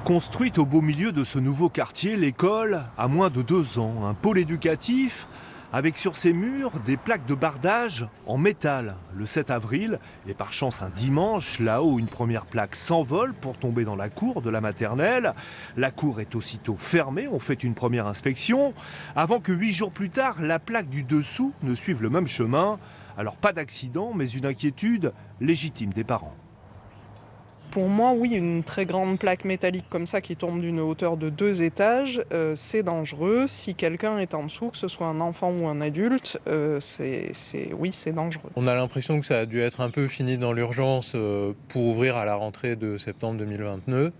Construite au beau milieu de ce nouveau quartier, l'école a moins de 2 ans. Un pôle éducatif avec sur ses murs des plaques de bardage en métal. Le 7 avril, et par chance un dimanche, là-haut une première plaque s'envole pour tomber dans la cour de la maternelle. La cour est aussitôt fermée, on fait une première inspection, avant que 8 jours plus tard, la plaque du dessous ne suive le même chemin. Alors pas d'accident, mais une inquiétude légitime des parents. Pour moi, oui, une très grande plaque métallique comme ça qui tombe d'une hauteur de 2 étages, c'est dangereux. Si quelqu'un est en dessous, que ce soit un enfant ou un adulte, oui, c'est dangereux. On a l'impression que ça a dû être un peu fini dans l'urgence pour ouvrir à la rentrée de septembre 2022.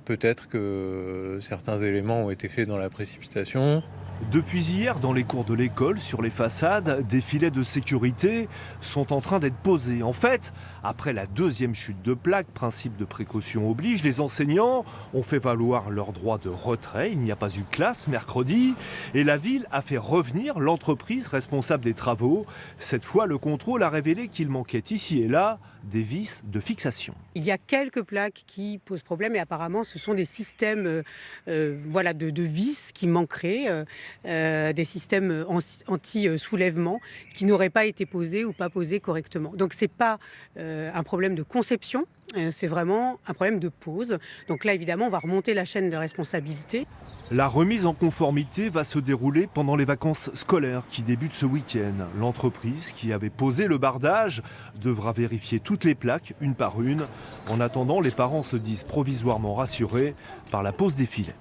Peut-être que certains éléments ont été faits dans la précipitation. Depuis hier, dans les cours de l'école, sur les façades, des filets de sécurité sont en train d'être posés. En fait, après la deuxième chute de plaque, principe de précaution oblige, les enseignants ont fait valoir leur droit de retrait. Il n'y a pas eu classe mercredi et la ville a fait revenir l'entreprise responsable des travaux. Cette fois, le contrôle a révélé qu'il manquait ici et là des vis de fixation. Il y a quelques plaques qui posent problème et apparemment ce sont des systèmes de vis qui manqueraient, des systèmes anti-soulèvement qui n'auraient pas été posés ou pas posés correctement. Donc c'est pas un problème de conception, c'est vraiment un problème de pose. Donc là évidemment on va remonter la chaîne de responsabilité. La remise en conformité va se dérouler pendant les vacances scolaires qui débutent ce week-end. L'entreprise qui avait posé le bardage devra vérifier toutes les plaques une par une. En attendant, les parents se disent provisoirement rassurés par la pose des filets.